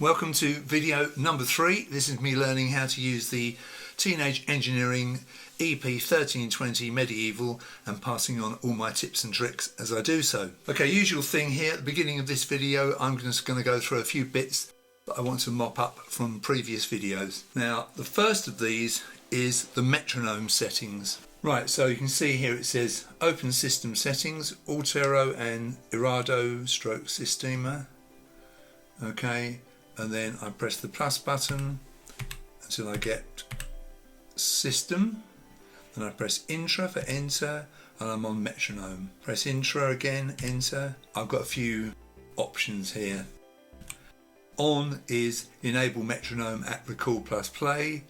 Welcome to video number 3. This is me learning how to use the Teenage Engineering EP-1320 Medieval and passing on all my tips and tricks as I do so. Okay, usual thing here at the beginning of this video, I'm just going to go through a few bits that I want to mop up from previous videos. Now, the first of these is the metronome settings. Right, so you can see here it says Open System Settings, Altero and Irado stroke Sistema. Okay. And then I press the plus button until I get system, then I press intra for enter, and I'm on metronome. Press intra again, enter. I've got a few options here. On is enable metronome at record plus play.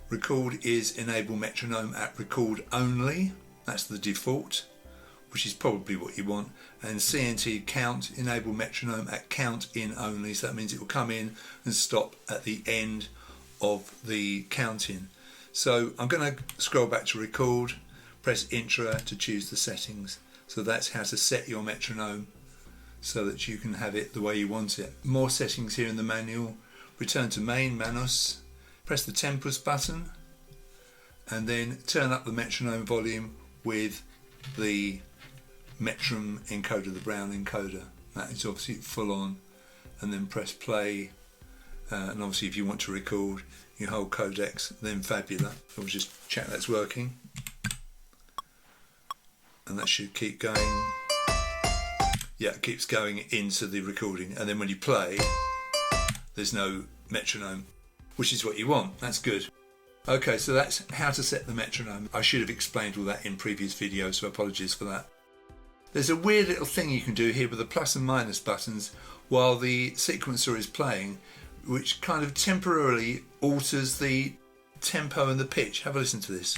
Record is enable metronome at record only. That's the default, which is probably what you want. And CNT count, enable metronome at count in only, so that means it will come in and stop at the end of the counting. So I'm going to scroll back to record, press intra to choose the settings. So that's how to set your metronome so that you can have it the way you want it. More settings here in the manual. Return to main, Manus, press the tempus button and then turn up the metronome volume with the Metronome encoder, the brown encoder. That is obviously full on, and then press play, and obviously if you want to record you hold codecs, then fabula. I'll just check that's working, and that should keep going. Yeah, it keeps going into the recording, and then when you play there's no metronome, which is what you want. That's good. Okay, so that's how to set the metronome. I should have explained all that in previous videos, so apologies for that. There's a weird little thing you can do here with the plus and minus buttons while the sequencer is playing, which kind of temporarily alters the tempo and the pitch. Have a listen to this.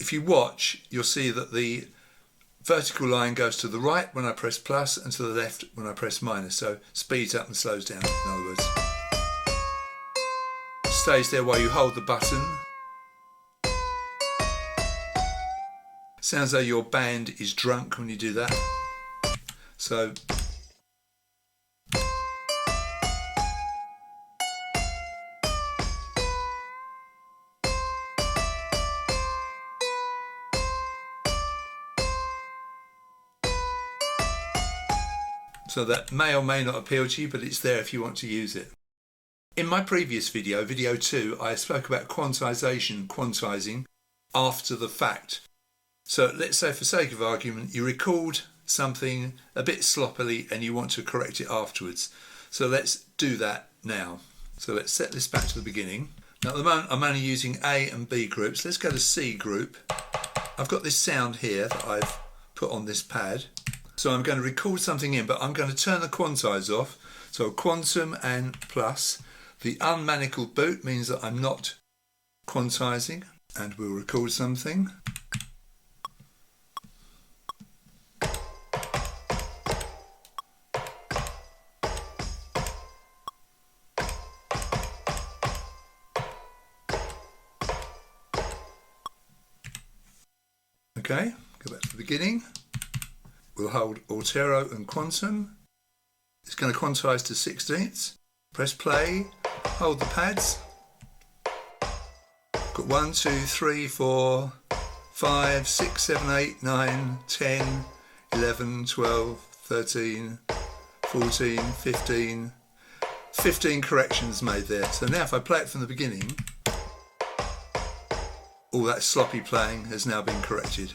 If you watch, you'll see that the vertical line goes to the right when I press plus and to the left when I press minus, so speeds up and slows down, in other words. Stays there while you hold the button. Sounds though your band is drunk when you do that. So that may or may not appeal to you, but it's there if you want to use it. In my previous video, video 2, I spoke about quantizing after the fact. So let's say for sake of argument, you record something a bit sloppily and you want to correct it afterwards. So let's do that now. So let's set this back to the beginning. Now at the moment I'm only using A and B groups. Let's go to C group. I've got this sound here that I've put on this pad. So I'm going to record something in, but I'm going to turn the quantize off. So quantum and plus. The unmanacled boot means that I'm not quantizing, and we'll record something. Okay, go back to the beginning. We'll hold Altero and quantum. It's going to quantize to 16ths. Press play. Hold the pads. Got 1, 2, 3, 4, 5, 6, 7, 8, 9, 10, 11, 12, 13, 14, 15. 15 corrections made there. So now if I play it from the beginning, all that sloppy playing has now been corrected.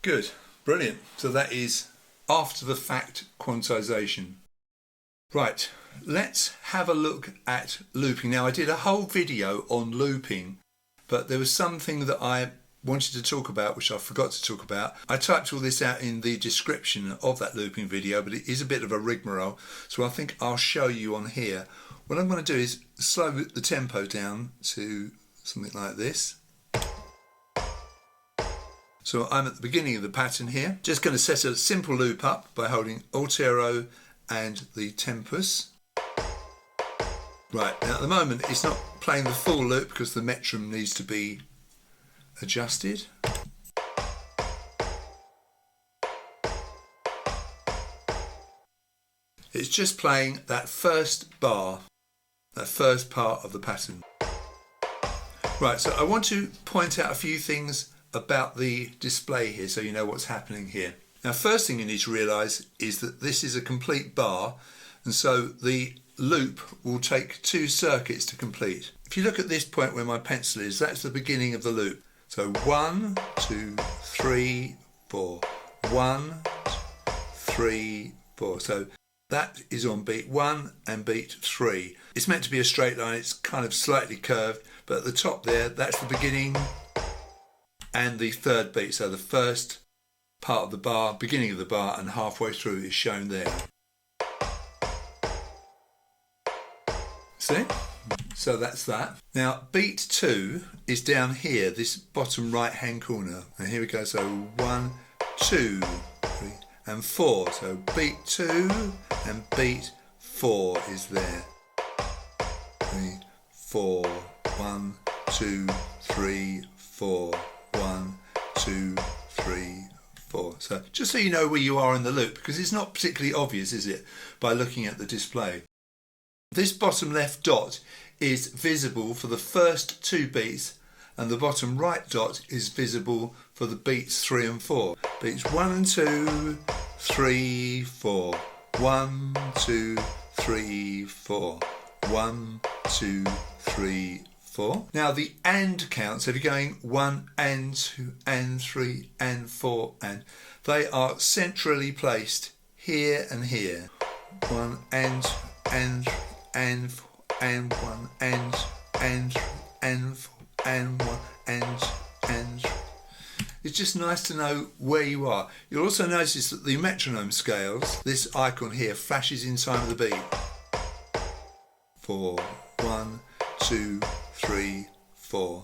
Good. Brilliant. So that is after the fact quantization. Right, let's have a look at looping. Now I did a whole video on looping, but there was something that I wanted to talk about which I forgot to talk about. I typed all this out in the description of that looping video, but it is a bit of a rigmarole, so I think I'll show you on here. What I'm going to do is slow the tempo down to something like this. So I'm at the beginning of the pattern here. Just going to set a simple loop up by holding Altero and the tempus. Right, now at the moment it's not playing the full loop because the metronome needs to be adjusted. It's just playing that first bar, that first part of the pattern. Right, so I want to point out a few things about the display here so you know what's happening here. Now, first thing you need to realise is that this is a complete bar, and so the loop will take 2 circuits to complete. If you look at this point where my pencil is, that's the beginning of the loop. So 1, 2, 3, 4. 1, 2, 3, 4. So that is on beat 1 and beat 3. It's meant to be a straight line, it's kind of slightly curved, but at the top there, that's the beginning and the third beat. So the first part of the bar, beginning of the bar, and halfway through is shown there. See? So that's that. Now beat 2 is down here, this bottom right hand corner. And here we go, so 1, 2, 3 and 4. So beat 2 and beat 4 is there. 3, 4, 1, 2, 3, 4, 1, 2, 3, 4. So just so you know where you are in the loop, because it's not particularly obvious, is it, by looking at the display. This bottom left dot is visible for the first 2 beats, and the bottom right dot is visible for the beats 3 and 4. Beats 1 and 2, 3, 4. 1, 2, 3, 4. 1, 2, 3, 4. Now the and count, so if you're going 1 and 2 and 3 and 4 and, they are centrally placed here and here. 1 and 2 and 3 and 4 and 1 and 2 and 3 and 4 and 1 and 2 and 3. It's just nice to know where you are. You'll also notice that the metronome scales, this icon here, flashes inside of the beat. 4, 1, 2, 3, 4,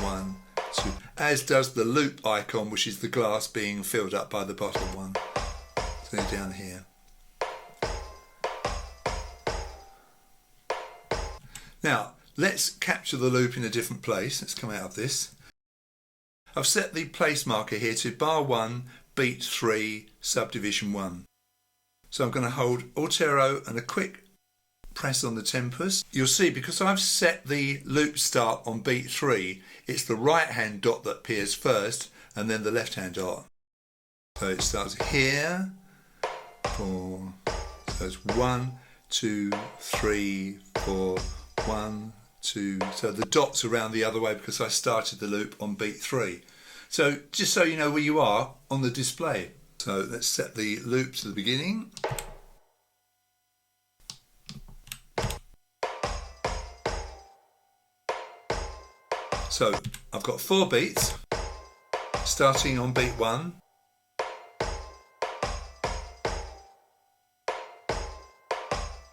1, 2. As does the loop icon, which is the glass being filled up by the bottom one. So down here. Now, let's capture the loop in a different place. Let's come out of this. I've set the place marker here to bar 1, beat 3, subdivision 1. So I'm going to hold Alt arrow and a quick press on the tempus. You'll see, because I've set the loop start on beat 3, it's the right hand dot that appears first and then the left hand dot. So it starts here, 4, so it's 1, 2, 3, 4, 1, 2, so the dot's around the other way because I started the loop on beat 3. So just so you know where you are on the display. So let's set the loop to the beginning. So I've got 4 beats, starting on beat 1.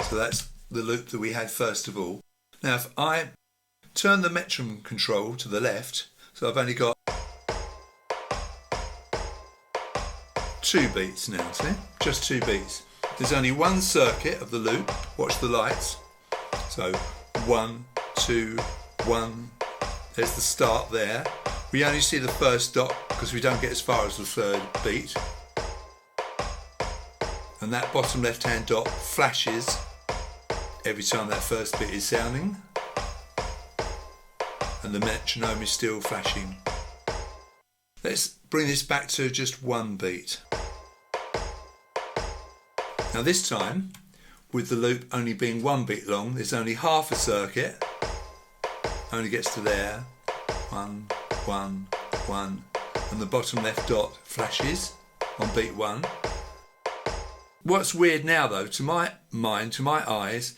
So that's the loop that we had first of all. Now if I turn the metronome control to the left, so I've only got 2 beats now, see? Just 2 beats. There's only one circuit of the loop, watch the lights. So 1, 2, 1, there's the start there. We only see the first dot because we don't get as far as the third beat. And that bottom left hand dot flashes every time that first bit is sounding, and the metronome is still flashing. Let's bring this back to just 1 beat. Now this time, with the loop only being 1 beat long, there's only half a circuit, only gets to there, 1, 1, 1, and the bottom left dot flashes on beat 1. What's weird now though, to my mind, to my eyes,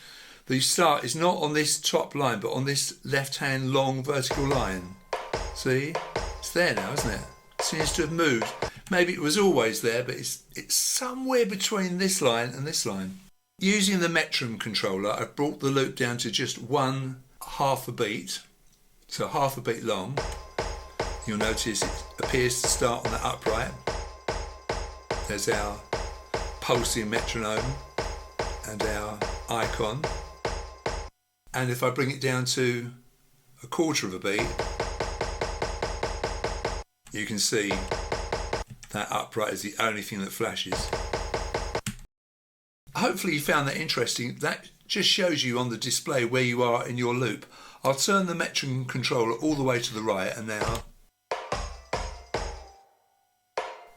the start is not on this top line but on this left hand long vertical line. See? It's there now, isn't it? It seems to have moved. Maybe it was always there, but it's somewhere between this line and this line. Using the metronome controller, I've brought the loop down to just 1/2 a beat, so 1/2 a beat long. You'll notice it appears to start on the upright. There's our pulsing metronome and our icon. And if I bring it down to a quarter of a beat, you can see that upright is the only thing that flashes. Hopefully you found that interesting. That just shows you on the display where you are in your loop. I'll turn the metronome controller all the way to the right, and now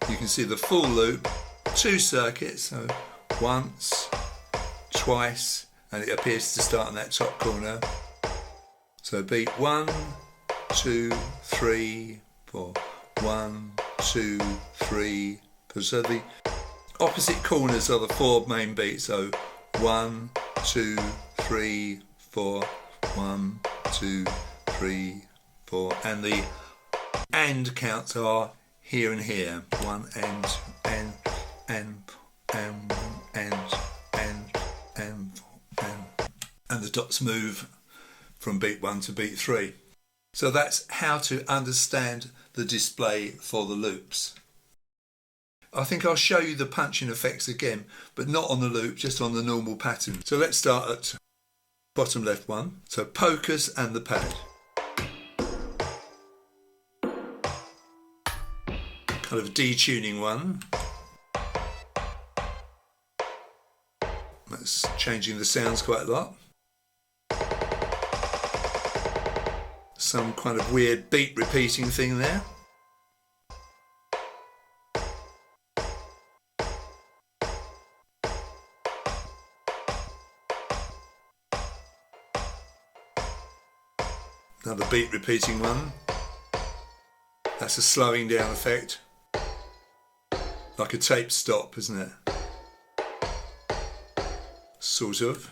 you can see the full loop, 2 circuits, so once, twice, and it appears to start in that top corner. So beat 1, 2, 3, 4. 1, 2, 3. So the opposite corners are the 4 main beats. So 1, 2, 3, 4. 1, 2, 3, 4. And the and counts are here and here. 1 and, and the dots move from beat 1 to beat 3. So that's how to understand the display for the loops. I think I'll show you the punching effects again, but not on the loop, just on the normal pattern. So let's start at bottom left one. So pokers and the pad. Kind of a detuning one. That's changing the sounds quite a lot. Some kind of weird beat repeating thing there. Another beat repeating one. That's a slowing down effect. Like a tape stop, isn't it? Sort of.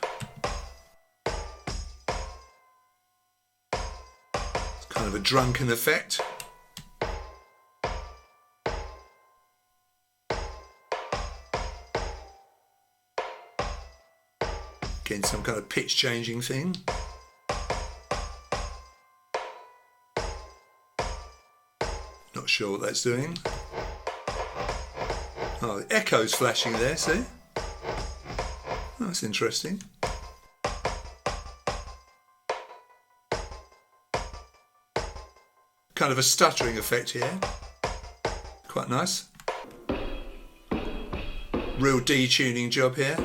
It's kind of a drunken effect. Again, some kind of pitch changing thing. Not sure what that's doing. Oh, the echo's flashing there, see? Oh, that's interesting. Kind of a stuttering effect here. Quite nice. Real detuning job here.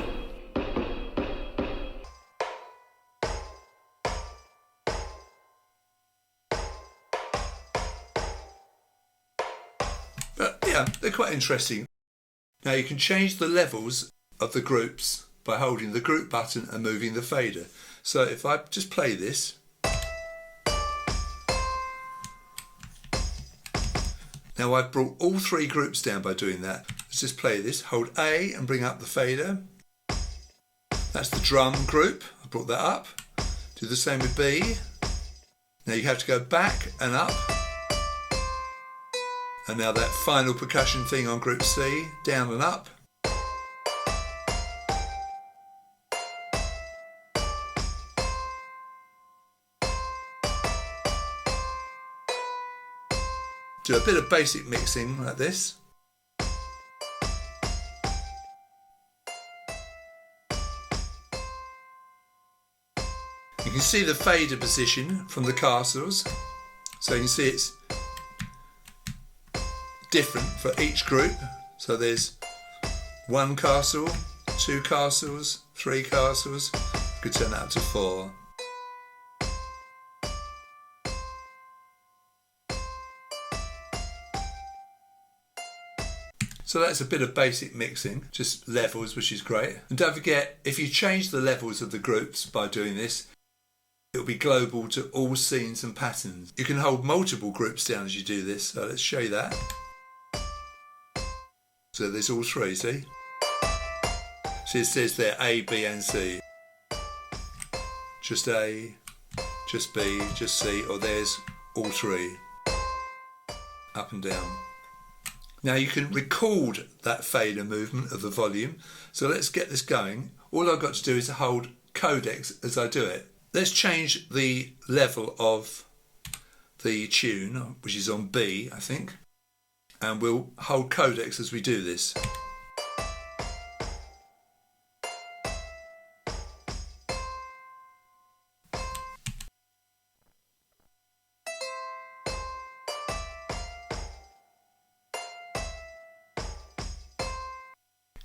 But yeah, they're quite interesting. Now you can change the levels of the groups by holding the group button and moving the fader. So if I just play this, now I've brought all 3 groups down by doing that. Let's just play this, hold A and bring up the fader. That's the drum group, I brought that up. Do the same with B. Now you have to go back and up. And now that final percussion thing on group C, down and up. Do a bit of basic mixing like this. You can see the fader position from the castles. So you can see it's different for each group. So there's 1 castle, 2 castles, 3 castles. You could turn that up to 4. So that's a bit of basic mixing, just levels, which is great. And don't forget, if you change the levels of the groups by doing this, it'll be global to all scenes and patterns. You can hold multiple groups down as you do this, so let's show you that. So there's all 3, see? See, it says there A, B and C. Just A, just B, just C, or there's all 3. Up and down. Now you can record that fader movement of the volume. So let's get this going. All I've got to do is hold codecs as I do it. Let's change the level of the tune, which is on B, I think. And we'll hold codecs as we do this.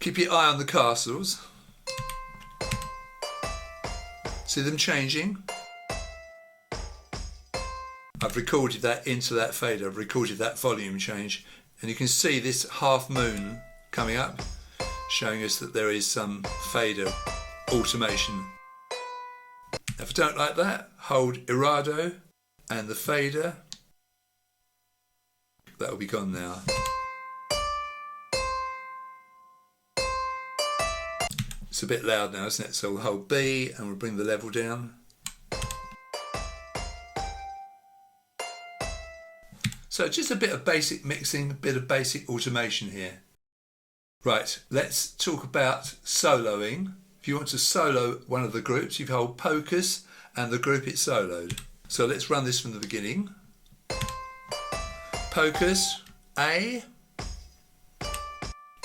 Keep your eye on the castles. See them changing? I've recorded that into that fader, I've recorded that volume change, and you can see this half moon coming up, showing us that there is some fader automation. If I don't like that, hold Errado and the fader. That will be gone now. It's a bit loud now, isn't it? So we'll hold B and we'll bring the level down. So just a bit of basic mixing, a bit of basic automation here. Right, let's talk about soloing. If you want to solo one of the groups, you hold Pocus and the group it's soloed. So let's run this from the beginning. Pocus, A,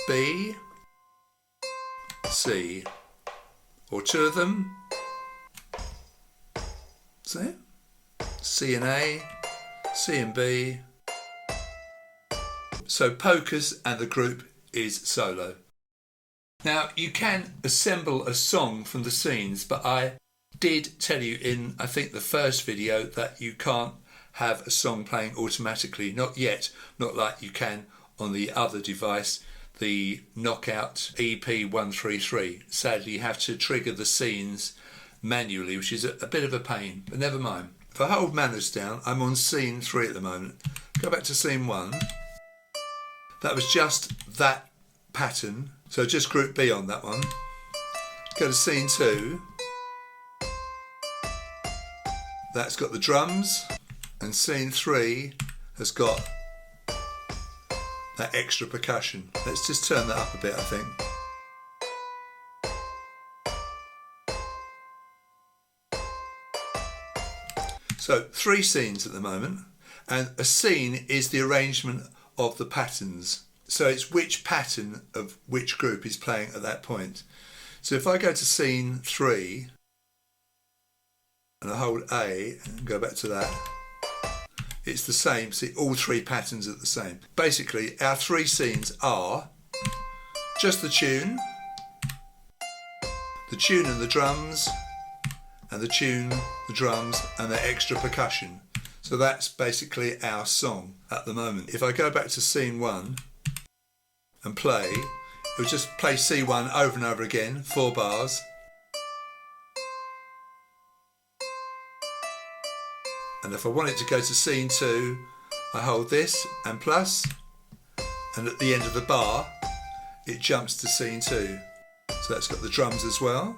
B, C, or two of them. See? C and A, C and B. So Pocus and the group is solo. Now you can assemble a song from the scenes, but I did tell you in, I think, the first video that you can't have a song playing automatically, not yet, not like you can on the other device, the Knockout EP-1320. Sadly, you have to trigger the scenes manually, which is a bit of a pain, but never mind. If I hold Manners down, I'm on scene 3 at the moment. Go back to scene 1. That was just that pattern, so just group B on that one. Go to scene 2. That's got the drums, and scene 3 has got that extra percussion. Let's just turn that up a bit, I think. So 3 scenes at the moment, and a scene is the arrangement of the patterns. So it's which pattern of which group is playing at that point. So if I go to scene 3 and I hold A and go back to that, it's the same. See, all 3 patterns are the same. Basically, our 3 scenes are just the tune and the drums, and the tune, the drums, and the extra percussion. So that's basically our song at the moment. If I go back to scene 1 and play, it will just play C1 over and over again, 4 bars. And if I want it to go to scene 2, I hold this and plus, and at the end of the bar, it jumps to scene 2. So that's got the drums as well.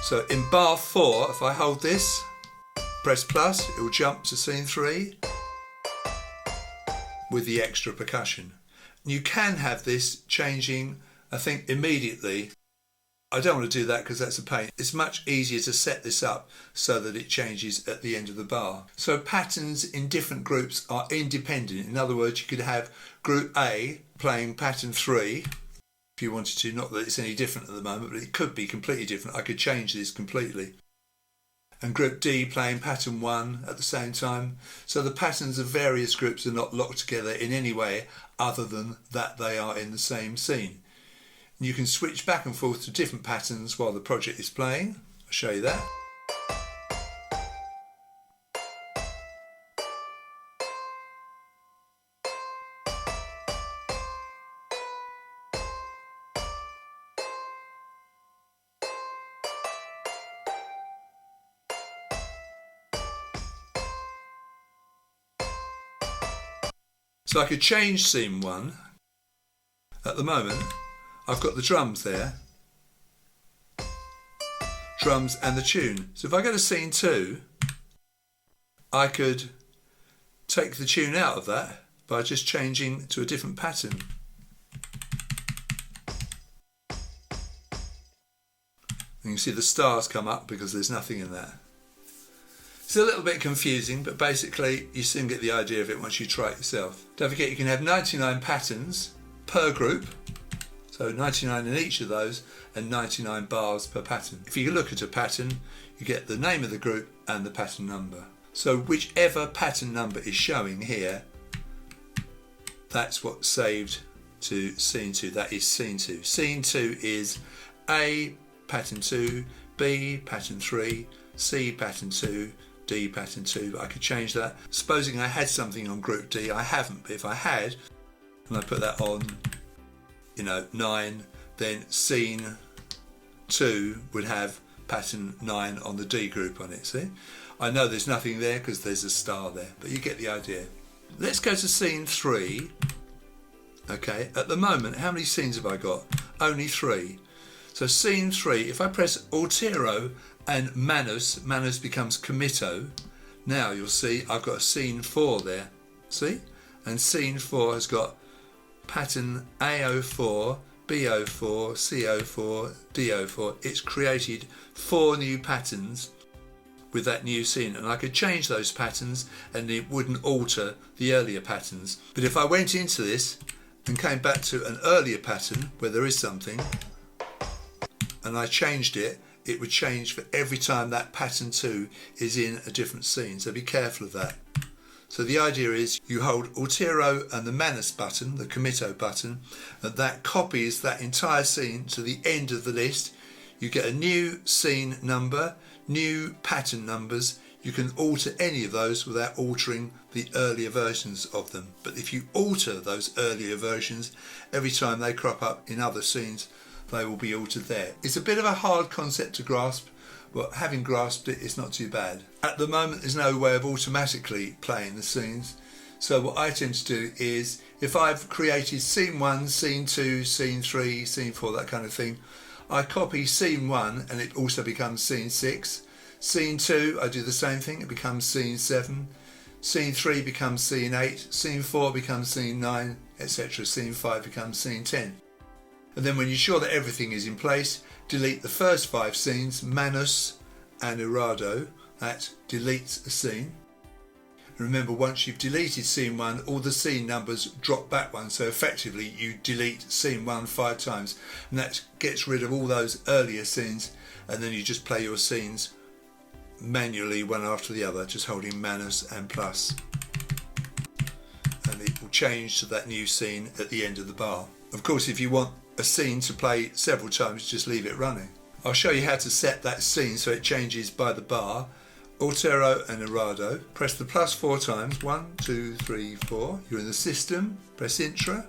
So in bar 4, if I hold this, press plus, it will jump to scene 3 with the extra percussion. And you can have this changing, I think, immediately. I don't want to do that because that's a pain. It's much easier to set this up so that it changes at the end of the bar. So patterns in different groups are independent. In other words, you could have group A playing pattern 3 if you wanted to. Not that it's any different at the moment, but it could be completely different. I could change this completely. And group D playing pattern 1 at the same time. So the patterns of various groups are not locked together in any way other than that they are in the same scene. And you can switch back and forth to different patterns while the project is playing. I'll show you that. So I could change scene 1. At the moment, I've got the drums there. Drums and the tune. So if I go to scene 2, I could take the tune out of that by just changing to a different pattern. And you can see the stars come up because there's nothing in that. It's a little bit confusing, but basically you soon get the idea of it once you try it yourself. Don't forget you can have 99 patterns per group, so 99 in each of those and 99 bars per pattern. If you look at a pattern, you get the name of the group and the pattern number. So whichever pattern number is showing here, that's what's saved to scene 2. That is scene 2. Scene 2 is A, pattern 2, B, pattern 3, C, pattern 2, D, pattern 2. But I could change that. Supposing I had something on group D, I haven't, but if I had, and I put that on, 9, then scene 2 would have pattern 9 on the D group on it, see? I know there's nothing there because there's a star there, but you get the idea. Let's go to scene 3. Okay, at the moment, how many scenes have I got? Only 3. So scene 3, if I press Altero and Manus, Manus becomes Commito. Now you'll see I've got a scene 4 there, see? And scene 4 has got pattern A04, B04, C04, D04. It's created 4 new patterns with that new scene, and I could change those patterns and it wouldn't alter the earlier patterns. But if I went into this and came back to an earlier pattern where there is something and I changed it, it would change for every time that pattern 2 is in a different scene, so be careful of that. So the idea is you hold Altero and the Manus button, the Commito button, and that copies that entire scene to the end of the list. You get a new scene number, new pattern numbers. You can alter any of those without altering the earlier versions of them. But if you alter those earlier versions, every time they crop up in other scenes, they will be altered there. It's a bit of a hard concept to grasp, but having grasped it, it's not too bad. At the moment, there's no way of automatically playing the scenes. So what I tend to do is, if I've created scene 1, scene 2, scene 3, scene 4, that kind of thing, I copy scene 1 and it also becomes scene 6. Scene 2, I do the same thing, it becomes scene 7. Scene 3 becomes scene 8. Scene 4 becomes scene 9, etc. Scene 5 becomes scene 10. And then when you're sure that everything is in place, delete the first 5 scenes, Manus and Irado. That deletes a scene. And remember, once you've deleted scene 1, all the scene numbers drop back one, so effectively you delete scene 1 5 times, and that gets rid of all those earlier scenes, and then you just play your scenes manually one after the other, just holding Manus and plus, and it will change to that new scene at the end of the bar. Of course, if you want a scene to play several times, just leave it running. I'll show you how to set that scene so it changes by the bar. Altero and Irado. Press the plus 4 times. 1, 2, 3, 4. You're in the system. Press intra,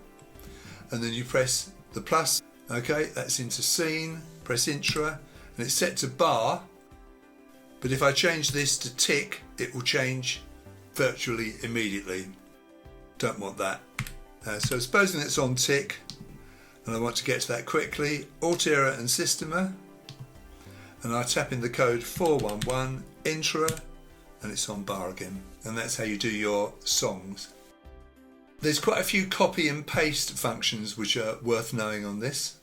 and then you press the plus. Okay, that's into scene. Press intra, and it's set to bar. But if I change this to tick, it will change virtually immediately. Don't want that. So supposing it's on tick, and I want to get to that quickly, Altera and Systema, and I tap in the code 411 intra, and it's on bar again. And that's how you do your songs. There's quite a few copy and paste functions which are worth knowing on this,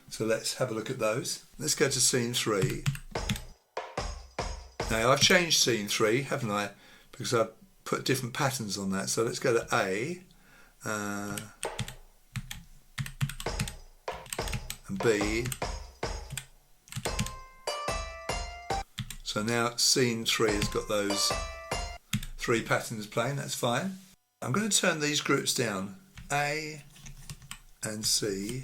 so let's have a look at those. Let's go to scene 3. Now I've changed scene 3, haven't I, because I've put different patterns on that. So let's go to A and B. So now scene 3 has got those 3 patterns playing, that's fine. I'm going to turn these groups down, A and C.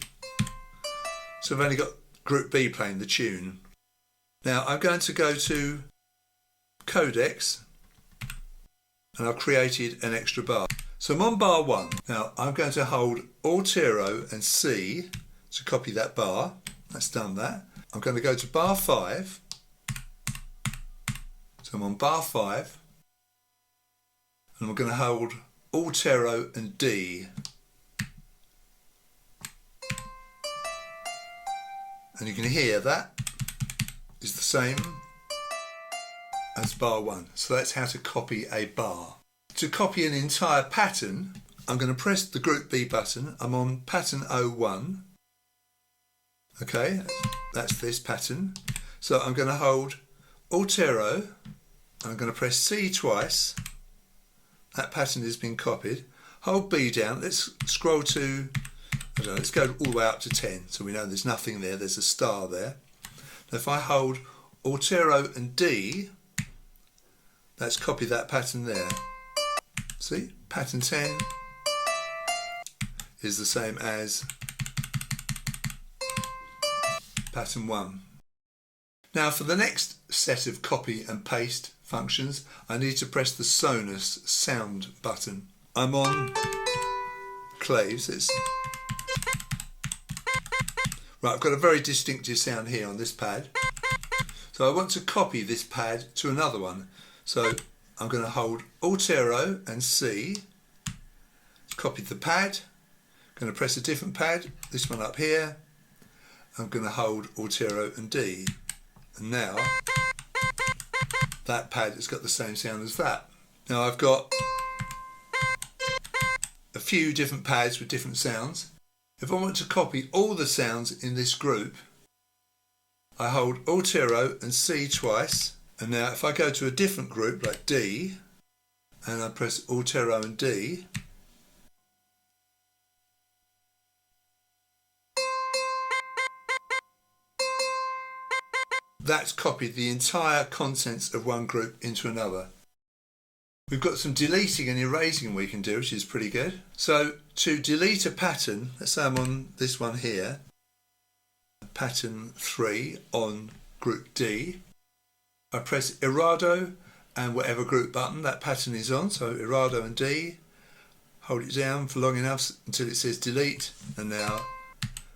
So I've only got group B playing the tune. Now I'm going to go to codecs, and I've created an extra bar. So I'm on bar 1. Now I'm going to hold Altero and C to copy that bar. That's done that. I'm going to go to bar 5. So I'm on bar 5, and I'm going to hold Altero and D. And you can hear that is the same as bar 1. So that's how to copy a bar. To copy an entire pattern, I'm going to press the group B button. I'm on pattern 01. Okay, that's this pattern. So I'm going to hold Altero, I'm going to press C twice. That pattern has been copied. Hold B down. Let's scroll to, I don't know, let's go all the way up to 10, so we know there's nothing there, there's a star there. Now if I hold Altero and D, let's copy that pattern there. See, pattern 10. is the same as pattern 1. Now for the next set of copy and paste functions, I need to press the Sonus sound button. I'm on claves. Right, I've got a very distinctive sound here on this pad. So I want to copy this pad to another one. So I'm going to hold Alt-Arrow and C, copy the pad, going to press a different pad, this one up here. I'm going to hold Alt-Arrow and D. And now that pad has got the same sound as that. Now I've got a few different pads with different sounds. If I want to copy all the sounds in this group, I hold Alt-Arrow and C twice, and now if I go to a different group like D and I press Alt-Arrow and D, that's copied the entire contents of one group into another. We've got some deleting and erasing we can do, which is pretty good. So to delete a pattern, let's say I'm on this one here, pattern 3 on group D. I press Errado and whatever group button that pattern is on, so Errado and D, hold it down for long enough until it says delete, and now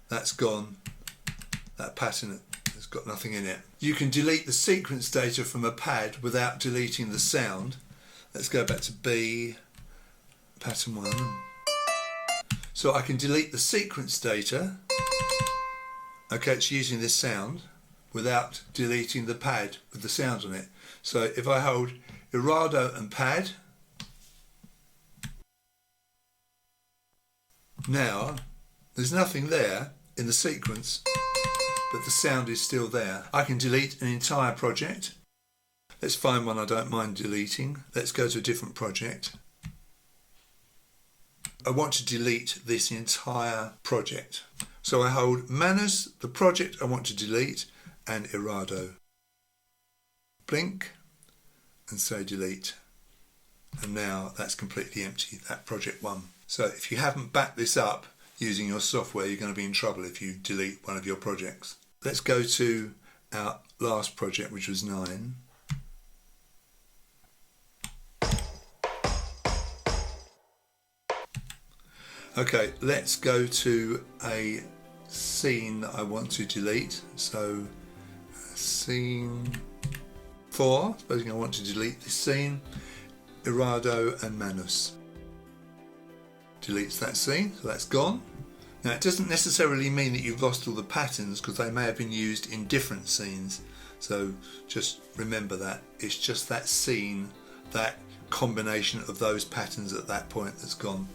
that's gone. That pattern has got nothing in it. You can delete the sequence data from a pad without deleting the sound. Let's go back to B, pattern 1. So I can delete the sequence data. Okay, it's using this sound without deleting the pad with the sound on it. So if I hold Errado and pad, now there's nothing there in the sequence, but the sound is still there. I can delete an entire project. Let's find one I don't mind deleting. Let's go to a different project. I want to delete this entire project. So I hold Manus, the project I want to delete, and Errado. Blink and say delete. And now that's completely empty, that project 1. So if you haven't backed this up using your software, you're going to be in trouble if you delete one of your projects. Let's go to our last project, which was 9. Okay, let's go to a scene that I want to delete. So scene 4, supposing I want to delete this scene, Errado and Manus. Deletes that scene, so that's gone. Now it doesn't necessarily mean that you've lost all the patterns, because they may have been used in different scenes. So just remember that. It's just that scene, that combination of those patterns at that point that's gone.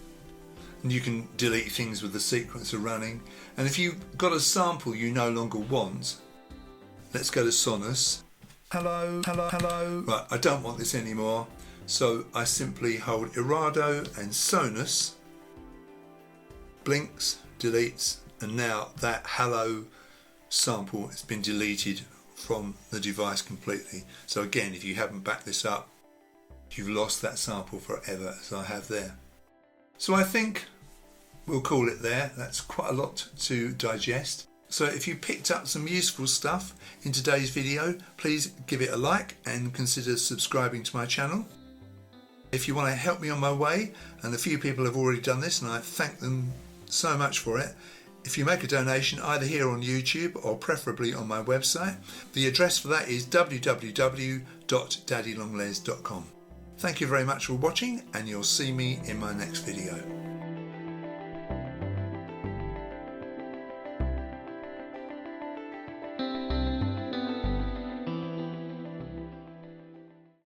And you can delete things with the sequencer running. And if you've got a sample you no longer want, let's go to Sonus. Hello, hello, hello. Right, I don't want this anymore. So I simply hold Errado and Sonus, blinks, deletes, and now that hello sample has been deleted from the device completely. So again, if you haven't backed this up, you've lost that sample forever, as I have there. So I think we'll call it there. That's quite a lot to digest. So if you picked up some useful stuff in today's video, please give it a like and consider subscribing to my channel. If you want to help me on my way, and a few people have already done this and I thank them so much for it, if you make a donation either here on YouTube or preferably on my website, the address for that is www.daddylongles.com. Thank you very much for watching, and you'll see me in my next video.